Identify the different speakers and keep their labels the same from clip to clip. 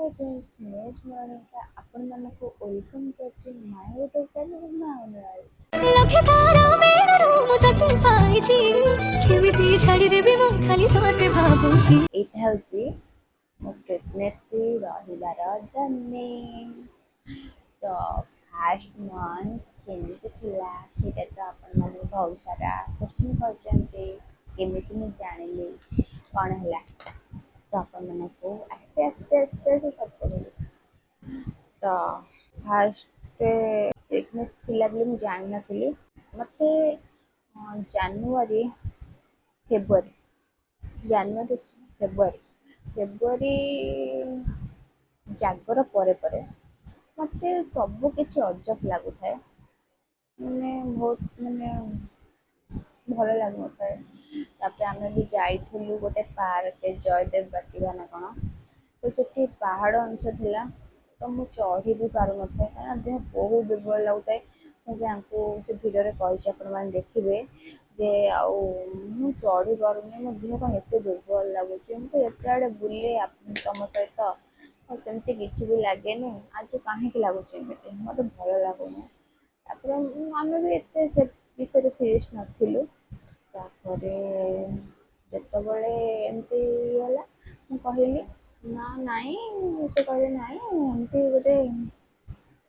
Speaker 1: High friends मैं स्मरणिका आपण मानक वेलकम करछि माय यूट्यूब चैनल माउनर
Speaker 2: लखे तारा मेरा रूम तक पाइछि केमिति छाड़ी देबी मु खाली तोते भाबुछि
Speaker 1: एटा होछि मो प्रेगनेंसी रहिबार जर्नी तो फास्ट मंथ केमिति थिला सेटा तो आपण माने बहुत सारा क्वेश्चन करछन्ते केमिति मु जानिली कोन हला तो आपण मानक आस्ते आस्ते आस्ते से सब करिले तो फास्ट प्रेगनेंसी थिला बोली मु जानि नथिली मते ଜାନୁଆରୀ ଜାନୁଆରୀ ଫେବୃଆରୀ ଜାଗର ପରେ ମତେ ସବୁ କିଛି ଅଜବ ଲାଗୁଥାଏ ମାନେ ବହୁତ ମାନେ ଭଲ ଲାଗୁନଥାଏ ତାପରେ ଆମେ ବି ଯାଇଥିଲୁ ଗୋଟେ ପାର୍କ ଜୟଦେବ ବାଟିକା ନା କଣ ତ ସେଠି ପାହାଡ଼ ଅଂଶ ଥିଲା ତ ମୁଁ ଚଢ଼ି ବି ପାରୁନଥାଏ କାରଣ ଦେହ ବହୁତ ଦୁର୍ବଳ ଲାଗୁଥାଏ ମୁଁ ବି ଆଙ୍କୁ ସେ ଭିଡ଼ିଓରେ କହିଛି ଆପଣମାନେ ଦେଖିବେ ଯେ ଆଉ ମୁଁ ଚଢ଼ି ପାରୁନି ମୋ ଦେହ କ'ଣ ଏତେ ଦୁର୍ବଳ ଲାଗୁଛି ମୁଁ ତ ଏତେ ଆଡ଼େ ବୁଲେ ତମ ସହିତ ଆଉ ସେମିତି କିଛି ବି ଲାଗେନି ଆଜି କାହିଁକି ଲାଗୁଛି ଏମିତି ମୋତେ ଭଲ ଲାଗୁନି ତାପରେ ଆମେ ବି ଏତେ ସେ ବିଷୟରେ ସିରିୟସ୍ ନଥିଲୁ ତାପରେ ଯେତେବେଳେ ଏମିତି ହେଲା ମୁଁ କହିଲି ନା ନାଇଁ ସେ କହିଲେ ନାଇଁ ଏମିତି ଗୋଟେ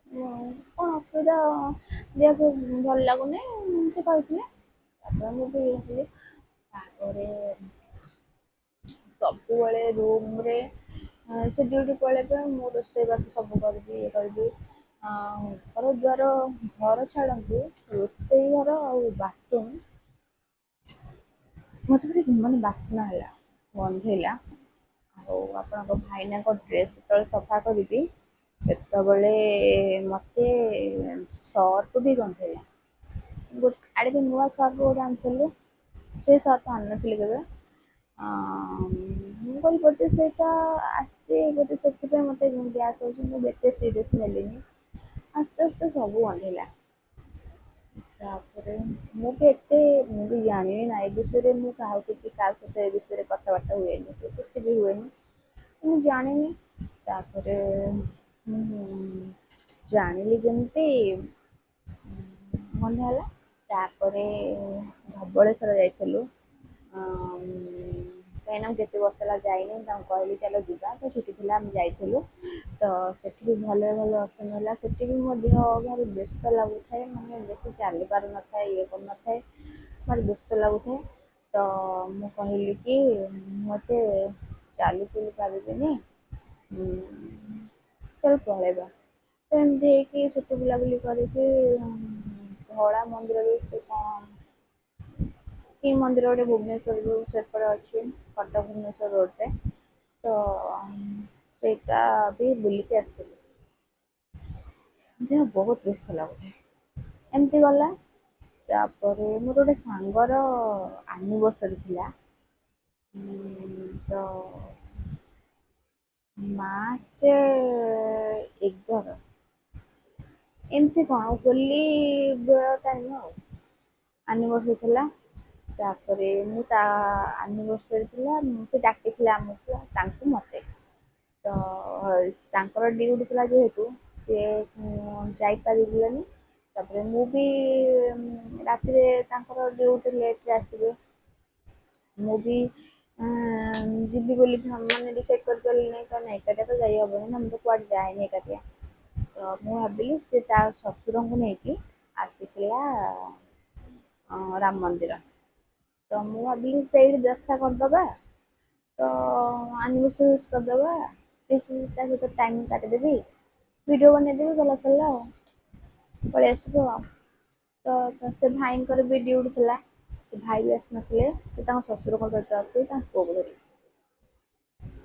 Speaker 1: କ'ଣ ଅସୁବିଧା ଦେହକୁ ଭଲ ଲାଗୁନି ସେ କହିଥିଲେ ତାପରେ ମୁଁ ବି ହେଇଥିଲି ତାପରେ ସବୁବେଳେ ରୁମ୍ରେ ସେ ଡ୍ୟୁଟି ପଳେଇବେ ମୁଁ ରୋଷେଇବାସ ସବୁ କରିବି ଇଏ କରିବି ଘର ଦ୍ୱାର ଘର ଛାଡ଼ନ୍ତୁ ରୋଷେଇ ଘର ଆଉ ବାଥରୁମ୍ ମୋତେ ଗୋଟେ ମାନେ ବାସ୍ନା ହେଲା ଗନ୍ଧେଇଲା ଆଉ ଆପଣଙ୍କ ଭାଇନାଙ୍କ ଡ୍ରେସ୍ ଯେତେବେଳେ ସଫା କରିବି ସେତେବେଳେ ମୋତେ ସର୍ପ ବି ଗନ୍ଧେଇଲା ଗୋଟେ ଆଡ଼େ ବି ନୂଆ ସର୍ପ ଗୋଟେ ଆଣିଥିଲି ସେ ସର୍ପ ଆଣିନଥିଲି କେବେ ମୁଁ କହିଲି ବୋଧେ ସେଇଟା ଆସିଛି ବୋଧେ ସେଥିପାଇଁ ମୋତେ ଗ୍ୟାସ୍ ହେଉଛି ମୁଁ ଏତେ ସିରିୟସ୍ ନେଲିନି ଆସ୍ତେ ଆସ୍ତେ ସବୁ ଗନ୍ଧେଇଲା ତାପରେ ମୁଁ ବି ଜାଣିନି ନା ଏ ବିଷୟରେ ମୁଁ କାହାକୁ କିଛି କାହା ସହିତ ଏ ବିଷୟରେ କଥାବାର୍ତ୍ତା ହୁଏନି କି କିଛି ବି ହୁଏନି ମୁଁ ଜାଣିନି ତାପରେ ଜାଣିଲି ଯେମିତି ମନେ ହେଲା ତାପରେ ଧବଳେଶ୍ୱର ଯାଇଥିଲୁ କାହିଁକିନା ମୁଁ କେତେ ବର୍ଷ ହେଲା ଯାଇନି ତାଙ୍କୁ କହିଲି ଚାଲ ଯିବା ତ ଛୁଟି ଥିଲା ଆମେ ଯାଇଥିଲୁ ତ ସେଠି ବି ଭଲ ଦର୍ଶନ ହେଲା ସେଠି ବି ମୋ ଦେହ ଭାରି ବ୍ୟସ୍ତ ଲାଗୁଥାଏ ମାନେ ବେଶୀ ଚାଲି ପାରୁନଥାଏ ଇଏ କରୁନଥାଏ ଭାରି ବ୍ୟସ୍ତ ଲାଗୁଥାଏ ତ ମୁଁ କହିଲି କି ମୋତେ ଚାଲି ପାରିବିନି ଚାଲ ପଳେଇବା ତ ଏମିତି ହେଇକି ସେଠି ବୁଲାବୁଲି କରିକି ଧଳା ମନ୍ଦିର ବି ସେ କ'ଣ କି ମନ୍ଦିର ଗୋଟେ ଭୁବନେଶ୍ୱରରୁ ସେପଟେ ଅଛି କଟକ ଭୁବନେଶ୍ୱର ରୋଡ଼ରେ ତ ସେଇଟା ବି ବୁଲିକି ଆସିଲି ଦେହ ବହୁତ ବ୍ୟସ୍ତ ଲାଗୁଥାଏ ଏମିତି ଗଲା ତାପରେ ମୋର ଗୋଟେ ସାଙ୍ଗର ଆନିଭର୍ସରୀ ଥିଲା ତ ମାର୍ଚ୍ଚ 11 ଏମିତି କ'ଣ ହୋଲି ବେଳ ଟାଇମ୍ ଆଉ ଆନିଭର୍ସରୀ ଥିଲା ତାପରେ ମୁଁ ତା ଆନିଭର୍ସରୀ ଥିଲା ସେ ଡାକିଥିଲା ଆମକୁ ତାଙ୍କୁ ମୋତେ ତ ତାଙ୍କର ଡ୍ୟୁଟି ଥିଲା ଯେହେତୁ ସିଏ ଯାଇପାରିଲେନି ତାପରେ ମୁଁ ବି ରାତିରେ ତାଙ୍କର ଡ୍ୟୁଟି ଲେଟ୍ରେ ଆସିବେ ମୁଁ ବି ଯିବି ବୋଲି ମାନେ ଡିସାଇଡ଼୍ କରିପାରିଲିନି କାରଣ ଏକାଟିଆ ତ ଯାଇ ହେବନି ନା ମୁଁ ତ କୁଆଡ଼େ ଯାଏନି ଏକାଟିଆ ତ ମୁଁ ଭାବିଲି ସେ ତା ଶ୍ୱଶୁରଙ୍କୁ ନେଇକି ଆସିଥିଲା ରାମ ମନ୍ଦିର ତ ମୁଁ ଭାବିଲି ସେଇଠି ଦେଖା କରିଦେବା ତ ଆନିଭର୍ସରୀ ୱିଶ୍ କରିଦେବା ତା ସହିତ ଟାଇମ୍ କାଟିଦେବି ଭିଡ଼ିଓ ବନେଇଦେବି ଗଲା ସରିଲା ଆଉ ପଳେଇ ଆସିବୁ ଆଉ ସେ ଭାଇଙ୍କର ବି ଡ୍ୟୁଟି ଥିଲା ସେ ଭାଇ ବି ଆସିନଥିଲେ ସେ ତାଙ୍କ ଶ୍ୱଶୁରଙ୍କ ସହିତ ଆସିଥିଲେ ତାଙ୍କ ପୁଅକୁ ଧରିକି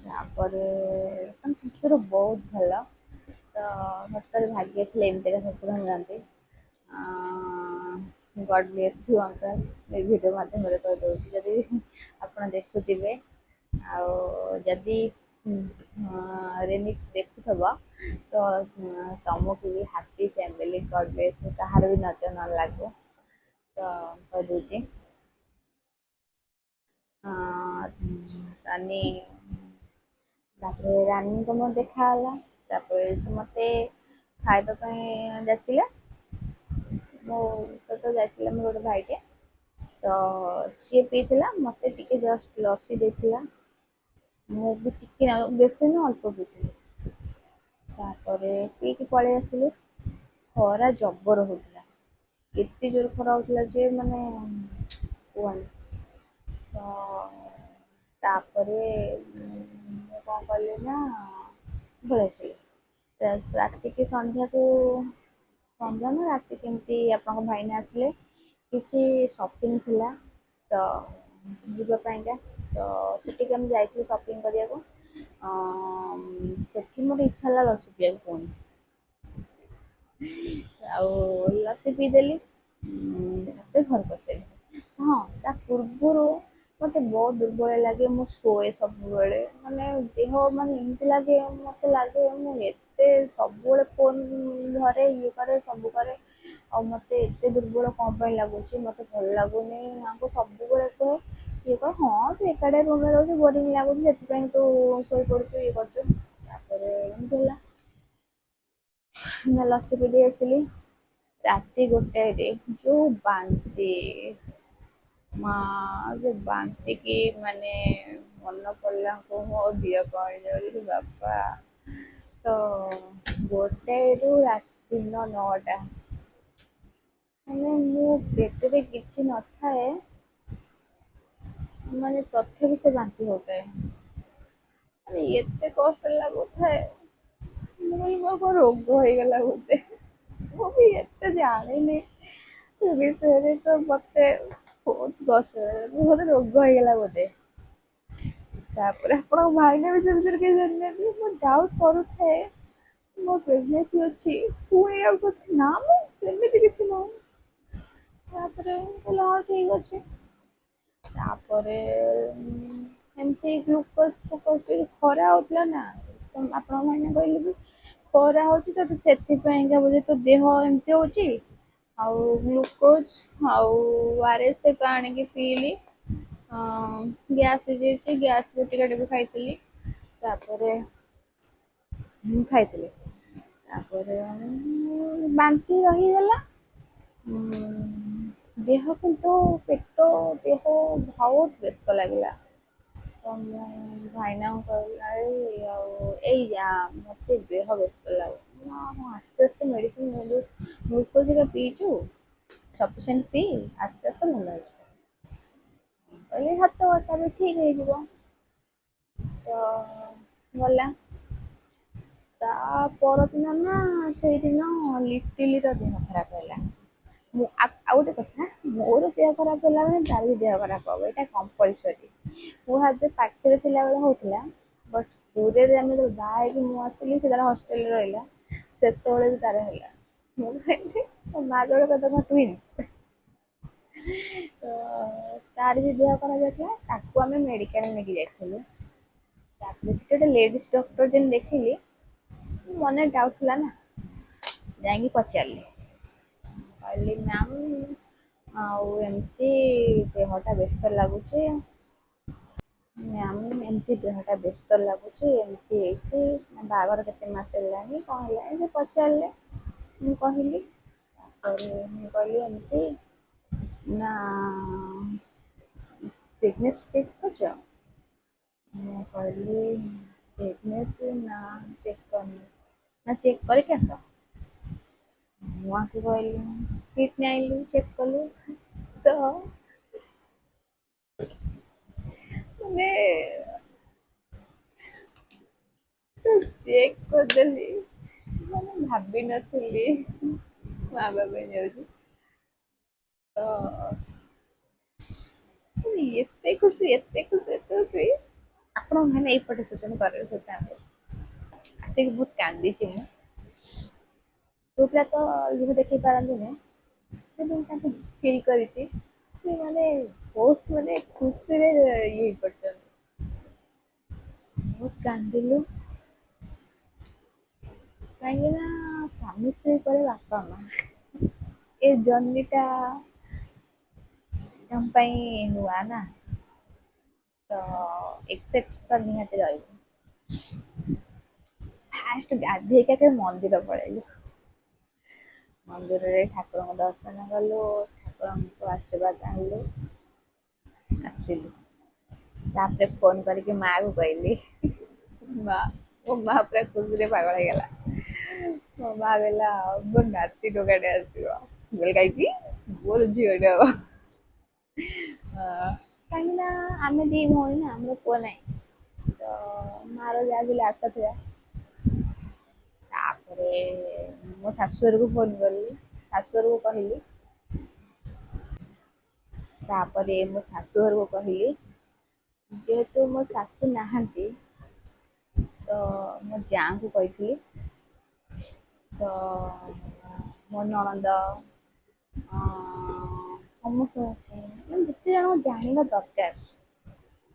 Speaker 1: ତାପରେ ତାଙ୍କ ଶ୍ୱଶୁର ବହୁତ ଭଲ ତ ସତରେ ଭାଗ୍ୟ ଥିଲେ ଏମିତିକା ଶ୍ୱଶୁର ମିଳନ୍ତି ଗଡ୍ ବ୍ଲେସ୍ ୟୁ ଅଙ୍କଲ୍ ଏ ଭିଡ଼ିଓ ମାଧ୍ୟମରେ କହିଦେଉଛି ଯଦି ଆପଣ ଦେଖୁଥିବେ ଆଉ ଯଦି ରେମିକ୍ ଦେଖୁଥିବ ତ ତମକୁ ବି happy family God bless you କାହାର ବି ନଜର ନ ଲାଗୁ ତ କହିଦେଉଛି ତାନି ତାପରେ ରାନୀଙ୍କ ମୋର ଦେଖା ହେଲା। ତାପରେ ସେ ମତେ ଖାଇବା ପାଇଁ ଡାକିଲା। ମୋ ସହିତ ଯାଇଥିଲା ମୋର ଗୋଟେ ଭାଇଟେ। ତ ସିଏ ପିଇଥିଲା, ମତେ ଟିକେ ଜଷ୍ଟ ଲସି ଦେଇଥିଲା। ମୁଁ ବି ଟିକେ ବେଶୀ ନୁହଁ ଅଳ୍ପ ପିଇଥିଲି। ତାପରେ ପିଇକି ପଳେଇ ଆସିଲି। ଖରା ଜବର ହଉଥିଲା। ଏତେ ଜୋର ଖରା ହଉଥିଲା ଯେ ମାନେ କୁହନି। ତ ତାପରେ ମୁଁ କଣ କଲି ନା ପଳେଇ ଆସିଲି। ରାତିକି ସନ୍ଧ୍ୟାକୁ ସନ୍ଧ୍ୟା ନା ରାତି କେମିତି ଆପଣଙ୍କ ଭାଇନା ଆସିଲେ। କିଛି ସପିଂ ଥିଲା ତ ଯିବା ପାଇଁକା। ତ ସେଠିକି ଆମେ ଯାଇଥିଲୁ ସପିଂ କରିବାକୁ। ସେଠି ମୋର ଇଚ୍ଛା ହେଲା ଲସି ପିଇବାକୁ ପୁଣି। ଆଉ ଲସି ପିଇଦେଲି। ତାପରେ ଘରକୁ ଆସିଲି। ହଁ ତା ପୂର୍ବରୁ ମତେ ବହୁତ ଦୁର୍ବଳ ଲାଗେ, ମୁଁ ଶୋଏ ସବୁବେଳେ। ମାନେ ଦେହ ମାନେ ଏମିତି ଲାଗେ ମତେ ଲାଗେ ମୁଁ ଏତେ ସବୁବେଳେ ଫୋନ ଧରେ ଇଏ କରେ ସବୁ କରେ। ଆଉ ମତେ ଏତେ ଦୁର୍ବଳ କଣ ପାଇଁ ଲାଗୁଛି ମତେ ଭଲ ଲାଗୁନି। ଆଙ୍କୁ ସବୁବେଳେ କୁହେ ଇଏ କହ ହଁ ତୁ ଏକାଟିଆ ରୁମରେ ରହୁଛୁ ବୋରିଂ ଲାଗୁଛି ସେଥିପାଇଁ ତୁ ଶୋଇ ପଡୁଛୁ ଇଏ କରୁଛୁ। ତାପରେ ଏମିତି ହେଲା। ନା ଲସି ପିଇ ଦେଇ ଆସିଲି। ରାତି 1ରେ ଯୋଉ ବାନ୍ତି। ମା ଯୋଉ ବାନ୍ତିକି ମାନେ ମନ ପଡିଲା ମୋ ଦିହ କଣ ହେଇଯାଉଛି ବାପା। ତ 1ରୁ ଦିନ 9ଟା। ମାନେ ମୁଁ ପେଟରେ କିଛି ନଥାଏ ମାନେ ତଥାପି ସେ ବାନ୍ତି ହଉଥାଏ। ମାନେ ଏତେ କଷ୍ଟ ଲାଗୁଥାଏ। ମୁଁ କହିଲି ମୋର କଣ ରୋଗ ହେଇଗଲା ବୋଧେ। ମୁଁ ବି ଏତେ ଜାଣିନି ସେ ବିଷୟରେ ତ ମତେ ବହୁତ କଷ୍ଟ ବୋଧେ ରୋଗ ହେଇଗଲା ବୋଧେ। ତାପରେ ଆପଣଙ୍କ ଭାଇନା ବି ସେ ବିଷୟରେ କେହି ଜାଣିନାହାନ୍ତି। ମୁଁ ଡାଉଟ କରୁଥାଏ ମୋ ପ୍ରେଗନେନ୍ସି ଅଛି ପୁଣି ଆଉ କଥା ନା ମ ସେମିତି କିଛି ନାହିଁ। ତାପରେ ମୁଁ କହିଲି ହଁ ଠିକ ଅଛି। ତାପରେ ଏମିତି ଗ୍ଲୁକୋଜ ଫ୍ଲୁକୋଜ ଖରା ହଉଥିଲା ନା ଆପଣଙ୍କ ଭାଇନା କହିଲେ ବି ଖରା ହଉଛି ତ ସେଥିପାଇଁକା ବୋଧେ ତୋ ଦେହ ଏମିତି ହଉଛି। ଆଉ ଗ୍ଲୁକୋଜ ଆଉ ORS ହେକା ଆଣିକି ପିଇଲି। ଗ୍ୟାସ୍ ହେଇଯାଇଛି ଗ୍ୟାସ୍ ବଟିକା ଟେ ବି ଖାଇଥିଲି। ତାପରେ ଖାଇଥିଲି। ତାପରେ ବାନ୍ତି ରହିଗଲା। ଦେହ କିନ୍ତୁ ପେଟ ଦେହ ବହୁତ ବ୍ୟସ୍ତ ଲାଗିଲା। ତ ମୁଁ ଭାଇନାଙ୍କୁ କହିଲି ଆଉ ଏଇ ମତେ ଦେହ ବ୍ୟସ୍ତ ଲାଗୁଛି। ହଁ ଆସ୍ତେ ଆସ୍ତେ ମେଡିସିନ ନେଲୁ ଗ୍ଲୁକୋଜ ହେକା ପିଇଛୁ। ସଫିସିଏଣ୍ଟ ପି ଆସ୍ତେ ଆସ୍ତେ ଭଲ ହେଇଯିବ। କହିଲି ସତ କଥା ବି ଠିକ ହେଇଯିବ। ତ ଗଲା। ତା ପରଦିନ ନା ସେଇଦିନ ଲିଟିଲିର ଦେହ ଖରାପ ହେଲା। ଆଉ ଗୋଟେ କଥା ମୋର ଦେହ ଖରାପ ହେଲା ମାନେ ତାର ବି ଦେହ ଖରାପ ହବ ଏଇଟା କମ୍ପଲସରୀ। ମୁଁ ଭାବେ ପାଖରେ ଥିଲାବେଳେ ହଉଥିଲା ବଟ ଦୂରରେ ଆମେ ଯେତେବେଳେ ବାହା ହେଇକି ମୁଁ ଆସିଲି ସେ ତାର ହଷ୍ଟେଲରେ ରହିଲା ସେତେବେଳେ ବି ତାର ହେଲା। ମୁଁ କହିଲି ମୋ ମା ଯୋଉଟା କହିଲା କଣ ଟ୍ୱିନ୍ସ। ତ ତାର ବି ଦେହ ଖରାପ ହେଇଥିଲା ତାକୁ ଆମେ ମେଡିକାଲ ନେଇକି ଯାଇଥିଲୁ। ତାପରେ ସେଠି ଗୋଟେ ଲେଡିସ୍ ଡକ୍ଟର ଯେମିତି ଦେଖିଲି ମନରେ ଡାଉଟ ଥିଲା ନା ଯାଇକି ପଚାରିଲି। କହିଲି ମ୍ୟାମ ଆଉ ଏମିତି ଦେହଟା ବ୍ୟସ୍ତ ଲାଗୁଛି। ମ୍ୟାମ ଏମିତି ଦେହଟା ବ୍ୟସ୍ତ ଲାଗୁଛି ଏମିତି ହେଇଛି ବାହାଘର କେତେ ମାସ ହେଲାଣି କଣ ହେଲାଣି ସେ ପଚାରିଲେ ମୁଁ କହିଲି। ତାପରେ ମୁଁ କହିଲି ଏମିତି ନା ପ୍ରେଗନେନ୍ସି ଟେଷ୍ଟ କରିଛ? ମୁଁ କହିଲି ପ୍ରେଗନେନ୍ସି ନା ଚେକ୍ କରିନି। ନା ଚେକ୍ କରିକି ଆସ। ମୁଁ ଆଙ୍କୁ କହିଲି କିଟ୍ ଆଣିଲୁ ଚେକ୍ କଲୁ ତ ମାନେ ତ ଚେକ୍ କରିଦେଲି ମାନେ ଭାବିନଥିଲି ମା ବାବା ପାଇଁ ଯାଉଛି। ତ ଏତେ ଖୁସି ଏତେ ଖୁସି ଏତେ ଖୁସି ଆପଣଙ୍କ ଭାଇନା ଏଇପଟେ ଶୋଇଛନ୍ତି କରରେ ଶୋଇଥାନ୍ତେ। ଆସିକି ବହୁତ କାନ୍ଦିଛି ମୁଁ। ପୁଅ ପିଲା ତ ଲୁହ ଦେଖେଇ ପାରନ୍ତିନି କିନ୍ତୁ ମୁଁ ତାଙ୍କୁ ଫିଲ୍ କରିଛି ସେ ମାନେ ବହୁତ ମାନେ ଖୁସିରେ ଇଏ ହେଇପଡିଛନ୍ତି। ବହୁତ କାନ୍ଦିଲୁ। କାହିଁକି ନା ସ୍ୱାମୀ ସ୍ତ୍ରୀ ପରେ ବାପା ମା ଏ ଜର୍ଣ୍ଣି ଟା ତମ ପାଇଁ ନୂଆ ନା ତ ଏକ୍ସେପ୍ଟ ତ ନିହାତି ରହିବ। ଫାଷ୍ଟ ଗାଧେଇକି ଆଗେ ମନ୍ଦିର ପଳେଇଲୁ। ମନ୍ଦିରରେ ଠାକୁରଙ୍କ ଦର୍ଶନ କଲୁ, ଠାକୁରଙ୍କୁ ଆଶୀର୍ବାଦ ଆଣିଲୁ, ଆସିଲୁ। ତାପରେ ଫୋନ କରିକି ମାଆକୁ କହିଲି, ମା ମୋ ମା ପୁରା ଖୁସିରେ ପାଗଳ ହେଇଗଲା। ମୋ ମା କହିଲା ମୋ ନାତି ଟୋକାଟେ ଆସିବ। ମୁଁ କହିଲି କାହିଁକି? ମୋର ଝିଅଟେ ହବ। କାହିଁକି ନା ଆମେ ଦି ଭଉଣୀ ନା, ଆମର ପୁଅ ନାହିଁ। ତ ମାର ଯାହା ବି ହେଲେ ଆଶା ଥିଲା। ତାପରେ ମୋ ଶାଶୁଘରକୁ ଫୋନ କଲି, ଶାଶୁଘରକୁ କହିଲି। ତାପରେ ମୋ ଶାଶୁଘରକୁ କହିଲି, ଯେହେତୁ ମୋ ଶାଶୁ ନାହାନ୍ତି ତ ମୋ ଯାଆଙ୍କୁ କହିଥିଲି। ତ ମୋ ନଣନ୍ଦ, ସମସ୍ତଙ୍କୁ ମାନେ ଯେତେ ଜଣଙ୍କୁ ଜାଣିବା ଦରକାର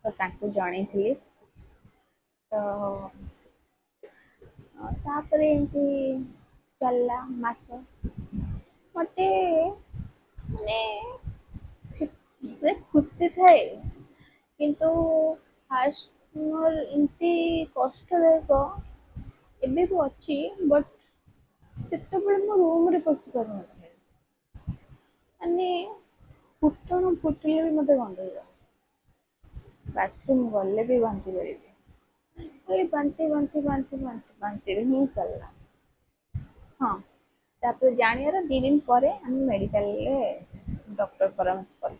Speaker 1: ତ ତାଙ୍କୁ ଜଣେଇଥିଲି। ତ ତାପରେ ଏମିତି ଚାଲିଲା ମାସ। ମତେ ମାନେ ଖୁସି ଥାଏ, କିନ୍ତୁ ଫାଷ୍ଟ ମୋର ଏମିତି କଷ୍ଟଦାୟକ ଏବେ ବି ଅଛି, ବଟ୍ ସେତେବେଳେ ମୁଁ ରୁମରେ ପଶି ପାରୁନଥାଏ। ମାନେ ଫୁଟଣ ଫୁଟିଲେ ବି ମତେ ଗନ୍ଧେଇବ। ବାଥରୁମ ଗଲେ ବି ବାନ୍ତି କରିବି। ଏଇ ବାନ୍ତିରେ ହିଁ ଚାଲିଲା। ହଁ, ତାପରେ ଜାଣିବାର 2 ଦିନ ପରେ ଆମେ ମେଡିକାଲରେ ଡକ୍ଟର ପରାମର୍ଶ କଲୁ।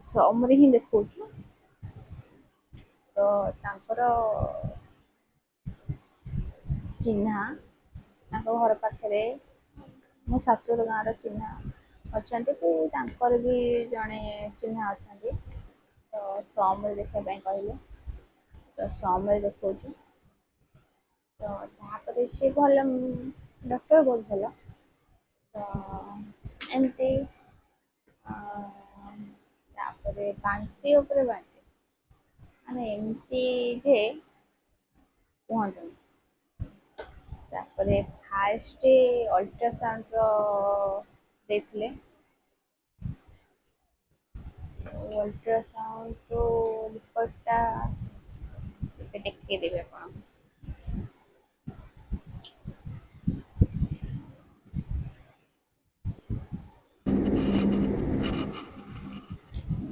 Speaker 1: ସମରେ ହିଁ ଦେଖଉଛୁ। ତ ତାଙ୍କର ଚିହ୍ନା, ତାଙ୍କ ଘର ପାଖରେ ମୋ ଶାଶୁର ଗାଁର ଚିହ୍ନା ଅଛନ୍ତି, କି ତାଙ୍କର ବି ଜଣେ ଚିହ୍ନା ଅଛନ୍ତି। ତ ସମରେ ଦେଖିବା ପାଇଁ କହିଲେ, ତ ସମରେ ଦେଖଉଛୁ। ତ ତାପରେ ସେ ଭଲ ଡକ୍ଟର ବହୁତ ଭଲ। ତ ଏମିତି ତାପରେ ବାନ୍ତି ଉପରେ ବାନ୍ତି, ମାନେ ଏମିତି ଯେ କୁହନ୍ତୁନି। ତାପରେ ଫାଷ୍ଟ ଅଲଟ୍ରାସାଉଣ୍ଡର ଦେଇଥିଲେ। ଅଲଟ୍ରାସାଉଣ୍ଡ ରିପୋର୍ଟଟା ଏବେ ଦେଖେଇଦେବି ଆପଣଙ୍କୁ।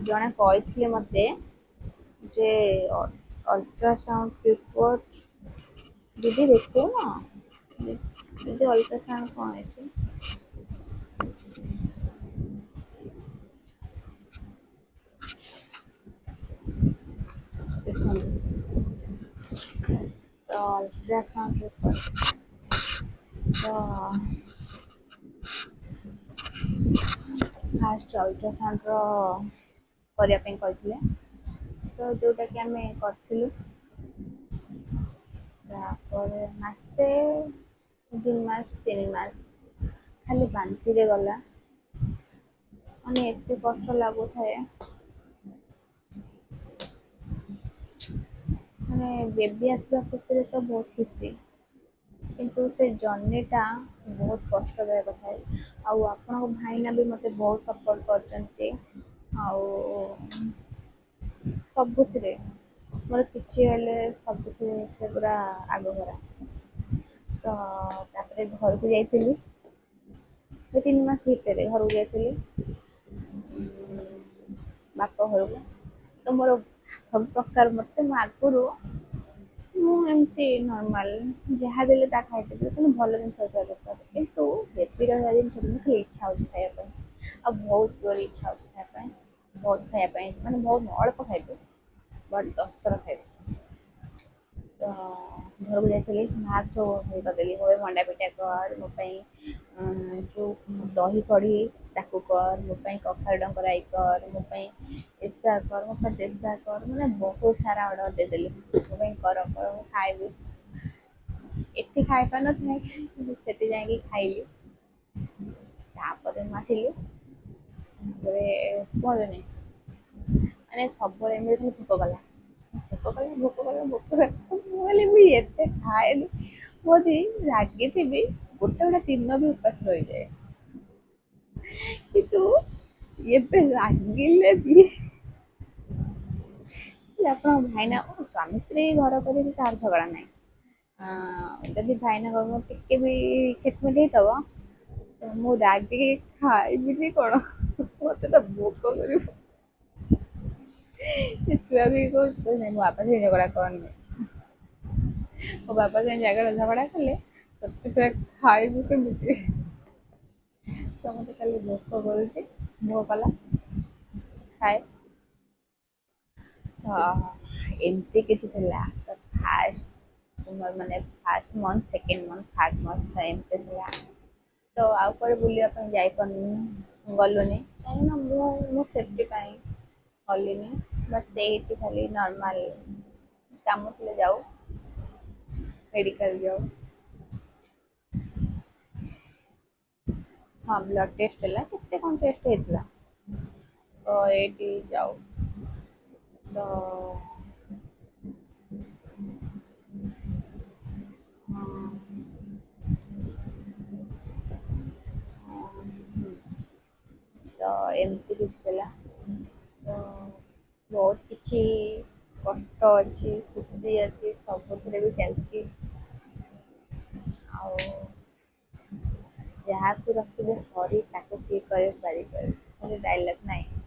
Speaker 1: ଜଣେ କହିଥିଲେ ମତେ ଯେ ଅଲଟ୍ରାସାଉଣ୍ଡ ରିପୋର୍ଟ ଦିଦି ଦେଖଉନ, ଦିଦି ଅଲଟ୍ରାସାଉଣ୍ଡ କଣ ହେଇଛି? ଦେଖନ୍ତୁ, ତ ଅଲଟ୍ରାସାଉଣ୍ଡ ରିପୋର୍ଟ ତ ଫାଷ୍ଟ ଅଲଟ୍ରାସାଉଣ୍ଡର କରିବା ପାଇଁ କହିଥିଲେ। ତ ଯୋଉଟାକି ଆମେ କରିଥିଲୁ। ତାପରେ ମାସେ, 2 ମାସ, 3 ମାସ ଖାଲି ବାନ୍ତିରେ ଗଲା। ମାନେ ଏତେ କଷ୍ଟ ଲାଗୁଥାଏ, ମାନେ ବେବି ଆସିବା ଖୁସିରେ ତ ବହୁତ ଖୁସି, କିନ୍ତୁ ସେ ଜର୍ଣ୍ଣିଟା ବହୁତ କଷ୍ଟଦାୟକ ଥାଏ। ଆଉ ଆପଣଙ୍କ ଭାଇନା ବି ମତେ ବହୁତ ସପୋର୍ଟ କରିଛନ୍ତି। ଆଉ ସବୁଥିରେ ମୋର କିଛି ହେଲେ ସବୁଥିରେ ସେ ପୁରା ଆଗଭର। ତ ତାପରେ ଘରକୁ ଯାଇଥିଲି। 3 ମାସ ଭିତରେ ଘରକୁ ଯାଇଥିଲି। ବାପ ଘରକୁ, ତ ମୋର ସବୁ ପ୍ରକାର ମତେ ମୁଁ ଆଗରୁ ମୁଁ ଏମିତି ନର୍ମାଲ ଯାହା ଦେଲେ ତାହା ଖାଇଦେବି, କିନ୍ତୁ ଭଲ ଜିନିଷ ହେଇଥିବା ଦରକାର। କିନ୍ତୁ ବେବି ରହିବା ଜିନିଷ ଖାଲି ଇଚ୍ଛା ହଉଛି ଖାଇବା ପାଇଁ, ଆଉ ବହୁତ ଜୋରରେ ଇଚ୍ଛା ହଉଛି ଖାଇବା ପାଇଁ। ବହୁତ ଖାଇବା ପାଇଁ, ମାନେ ବହୁତ ଅଳ୍ପ ଖାଇବି ବଟ୍ 10 ଥର ଖାଇବି। ତ ଘରକୁ ଯାଇଥିଲି, ମାଆକୁ ସବୁ କରିଦେଲି, ମୋ ପାଇଁ ମଣ୍ଡା ପିଠା କର, ମୋ ପାଇଁ ଯୋଉ ଦହି କଢ଼ି ତାକୁ କର, ମୋ ପାଇଁ କଖାରୁ ଡଙ୍କ ରାଇ କର, ମୋ ପାଇଁ ଏସା କର, ମୋ ପାଇଁ ତେସା କର, ମାନେ ବହୁତ ସାରା ଅର୍ଡର ଦେଇଦେଲି। ମୋ ପାଇଁ କର କର ମୁଁ ଖାଇବି। ଏଠି ଖାଇପାରୁନଥାଏ, କିନ୍ତୁ ସେଠି ଯାଇକି ଖାଇଲି। ତାପରେ ମୁଁ ଆସିଲି, ତାପରେ କୁହନ୍ତୁନି ମାନେ ସବୁବେଳେ ଏମିତି ଭୋକ କଲା। ମୁଁ କହିଲି ମୁଁ ଏତେ ଖାଏନି, ମୁଁ ଯଦି ରାଗିଥିବି ଗୋଟେ ଗୋଟେ ଦିନ ବି ଉପାସ ରହିଯାଏ। କିନ୍ତୁ ଏବେ ରାଗିଲେ ବି ଆପଣଙ୍କ ଭାଇନା ସ୍ୱାମୀ ସ୍ତ୍ରୀ ଘର କରିକି କାହାର ଝଗଡ଼ା ନାହିଁ। ଯଦି ଭାଇନା କହିବ ଟିକେ ବି ଖେଟମେଟ ହେଇଥିବ ତ ମୁଁ ରାଗିକି ଖାଇବିନି କଣ ମତେ ତ ଭୋକ କରିବ। ସେ ଛୁଆ ବି କହୁଛି ନାଇଁ ମୋ ବାପା ସେଇ ଝଗଡ଼ା କରନି। ମୋ ବାପା ସେଇ ଝଗଡ଼ା କଲେ ତତେ ପୁରା ଖାଇବୁ କେମିତି। ତ ମତେ ଖାଲି ଭୋକ କରୁଛି ଭୋକ କଲା ଖାଏ। ତ ଏମିତି କିଛି ଥିଲା ତ ଫାଷ୍ଟ ମାନେ first month second month third month ଏମିତି ଥିଲା। ତ ଆଉ କୁଆଡେ ବୁଲିବା ପାଇଁ ଯାଇପାରୁନି ଗଲୁନି କାହିଁକିନା ମୁଁ ସେଫ୍ଟି ପାଇଁ ଗଲିନି ବାସ୍ ସେଇଠି ଖାଲି ନର୍ମାଲ କାମ ଥିଲେ ଯାଉ ମେଡିକାଲ ଯାଉ। ହଁ ବ୍ଲଡ ଟେଷ୍ଟ ହେଲା କେତେ କଣ ଟେଷ୍ଟ ହେଇଥିଲା ତ ଏଇଠି ଯାଉ ତ ତ ଏମିତି କିଛି ଥିଲା ତ ବହୁତ କିଛି କଷ୍ଟ ଅଛି ଖୁସି ଅଛି ସବୁଥିରେ ବି ଚାଲିଛି। ଆଉ ଯାହାକୁ ରଖିବେ ହରି ତାକୁ କିଏ କରିବେ ବାରିପାର ଖାଲି ଡାଇଲଗ ନାହିଁ।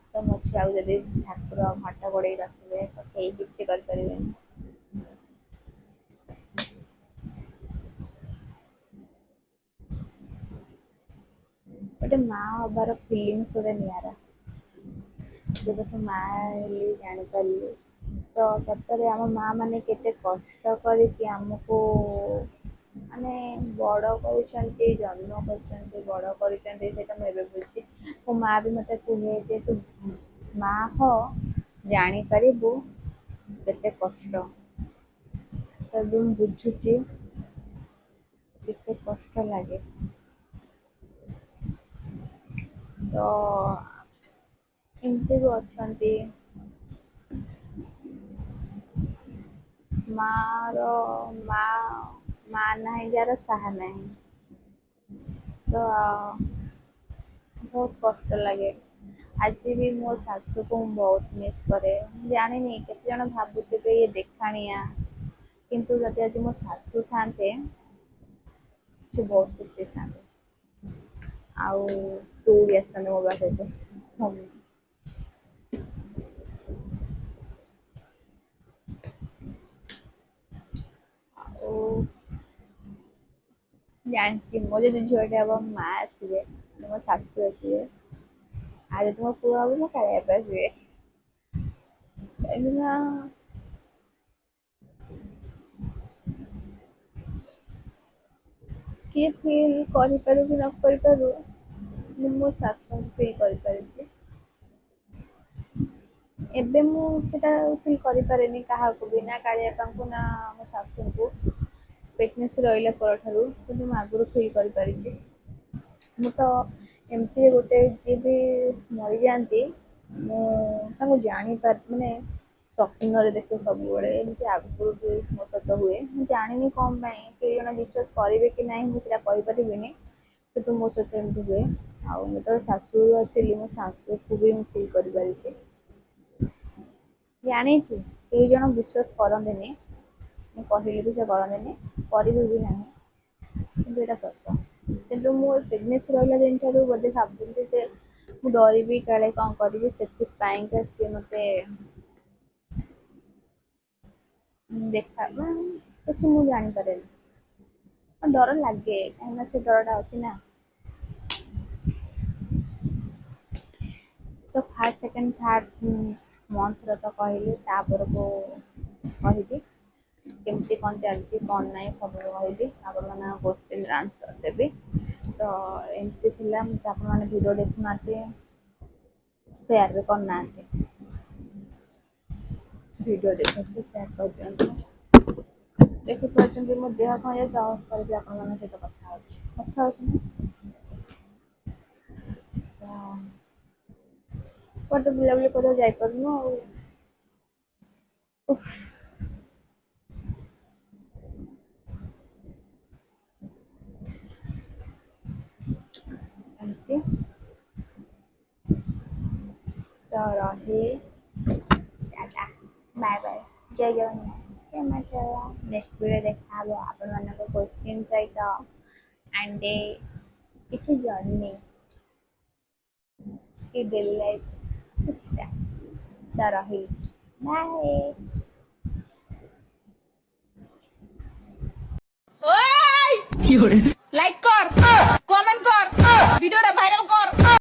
Speaker 1: ତ ମୋ ଛୁଆକୁ ଯଦି ଠାକୁର ଘଟ ଘୋଡେଇ ରଖିବେ ତ କେହି କିଛି କରିପାରିବେନି। ଗୋଟେ ମା ହବାର ଫିଲିଙ୍ଗସ୍ ଗୋଟେ ନିଆରା। ଯେବେଠୁ ମା ହେଲି ଜାଣିପାରିଲି ତ ସତରେ ଆମ ମା ମାନେ କେତେ କଷ୍ଟ କରିକି ଆମକୁ ମାନେ ବଡ କରିଛନ୍ତି ଜନ୍ମ କରିଛନ୍ତି ବଡ କରିଛନ୍ତି ସେଇଟା ମୁଁ ଏବେ ବୁଝୁଛି। ମୋ ମା ବି ମତେ କୁହେ ଯେ ତୁ ମା ହ ଜାଣିପାରିବୁ କେତେ କଷ୍ଟ। ତ ଏବେ ମୁଁ ବୁଝୁଛି କେତେ କଷ୍ଟ ଲାଗେ। ତ ଏମିତି ବି ଅଛନ୍ତି ମା ର ମା ମା ନାହିଁ ଯାହାର ସାହା ନାହିଁ। ତ ବହୁତ କଷ୍ଟ ଲାଗେ। ଆଜି ବି ମୋ ଶାଶୁକୁ ମୁଁ ବହୁତ ମିସ୍ କରେ ମୁଁ ଜାଣିନି କେତେ ଜଣ ଭାବୁଥିବେ ଇଏ ଦେଖାଣିଆ କିନ୍ତୁ ଯଦି ଆଜି ମୋ ଶାଶୁ ଥାନ୍ତେ ସେ ବହୁତ ଖୁସି ଥାନ୍ତେ ଆଉ ଦୌଡ଼ି ଆସିଥାନ୍ତେ ମୋ ପାଖକୁ ହଁ। ଆଉ ଜାଣିଛି ମୋ ଯଦି ଝିଅଟେ ହବ ମା ଆସିବେ ମୋ ଶାଶୁ ଆସିବେ ଆଉ ଯଦି ମୋ ପୁଅ ହବ ମୋ କାଳିଆ ବାପା ଆସିବେ କାହିଁକି ନା କିଏ ଫିଲ୍ କରିପାରୁ କି ନ କରିପାରୁ ମୁଁ ମୋ ଶାଶୁଙ୍କୁ ଫିଲ୍ କରିପାରିଛି। ଏବେ ମୁଁ ସେଟା ଫିଲ୍ କରିପାରେନି କାହାକୁ ବି ନା କାଳିଆ ବାପାଙ୍କୁ ନା ମୋ ଶାଶୁଙ୍କୁ ପ୍ରେଗନେନ୍ସି ରହିଲା ପରଠାରୁ କିନ୍ତୁ ମୁଁ ଆଗରୁ ଫିଲ୍ କରିପାରିଛି। ମୁଁ ତ ଏମିତି ଗୋଟେ ଯିଏ ବି ମରିଯାଆନ୍ତି ମୁଁ ତାଙ୍କୁ ଜାଣିପାର ମାନେ ସ୍ୱପ୍ନରେ ଦେଖେ ସବୁବେଳେ ଏମିତି ଆଗରୁ ବି ମୋ ସହିତ ହୁଏ ମୁଁ ଜାଣିନି କଣ ପାଇଁ କେହି ଜଣ ବିଶ୍ୱାସ କରିବେ କି ନାହିଁ ମୁଁ ସେଇଟା କହିପାରିବିନି କିନ୍ତୁ ମୋ ସହିତ ଏମିତି ହୁଏ। ଆଉ ମୁଁ ଯେତେବେଳେ ଶାଶୁ ଆସିଲି ମୋ ଶାଶୁକୁ ବି ମୁଁ ଫିଲ୍ କରିପାରିଛି। ଜାଣିଛି କେଇ ଜଣ ବିଶ୍ୱାସ କରନ୍ତିନି ମୁଁ କହିଲି ବି ସେ କରନ୍ତିନି କରିବେ ବି ନାହିଁ କିନ୍ତୁ ଏଇଟା ସତ। କିନ୍ତୁ ମୁଁ ପ୍ରେଗନେନ୍ସି ରହିଲା ଦିନଠାରୁ ବୋଧେ ଭାବୁଛି ସେ ମୁଁ ଡରିବି କାଳେ କଣ କରିବି ସେଥିପାଇଁକା ସିଏ ମତେ ଦେଖା କିଛି ମୁଁ ଜାଣିପାରେନି ଡର ଲାଗେ କାହିଁକିନା ସେ ଡରଟା ଅଛି ନା। ତ ଫାର୍ଷ୍ଟ ସେକେଣ୍ଡ ଥାର୍ଡ ମନ୍ଥର ତ କହିଲି ତାପରକୁ କହିବି କେମିତି କଣ ଚାଲିଛି କଣ ନାହିଁ ସବୁ କହିବି ଆପଣମାନଙ୍କ କୋଶ୍ଚିନ୍ର ଆନ୍ସର ଦେବି। ତ ଏମିତି ଥିଲା ମୁଁ ତ ଆପଣମାନେ ଭିଡ଼ିଓ ଦେଖୁନାହାନ୍ତି ସେୟାର ବି କରୁନାହାନ୍ତି ଭିଡ଼ିଓ ଦେଖନ୍ତୁ ସେୟାର କରିଦିଅନ୍ତୁ। ଦେଖିପାରୁଛନ୍ତି ମୋ ଦେହ କଣ ହେଇଯାଉଛି ସାହସ କରିକି ଆପଣମାନଙ୍କ ସହିତ କଥା ହଉଛି ନା। କୁଆଡେ ତ ବୁଲାବୁଲି କରିବାକୁ ଯାଇପାରୁନୁ ଆଉ। ଉଫ୍ ଏମିତି ତ ରହିଲି ଟାଟା। ବାଏ ବାଏ, ଜୟ ଜଗନ୍ନାଥ, ଜୟ ମା ଶାରଳା। ନେକ୍ସଟ ଭିଡ଼ିଓ ଦେଖା ହବ ଆପଣମାନଙ୍କ କୋଶ୍ଚିନ୍ ସହିତ ଆଣ୍ଡ କିଛି ଜର୍ଣ୍ଣି କି ଡେଲି ଲାଇଫ କିଛିଟା ତ ରହିଲି। ବାଏ।
Speaker 3: লাইক কর, কমেন্ট কর, ভিডিওটা ভাইরাল কর।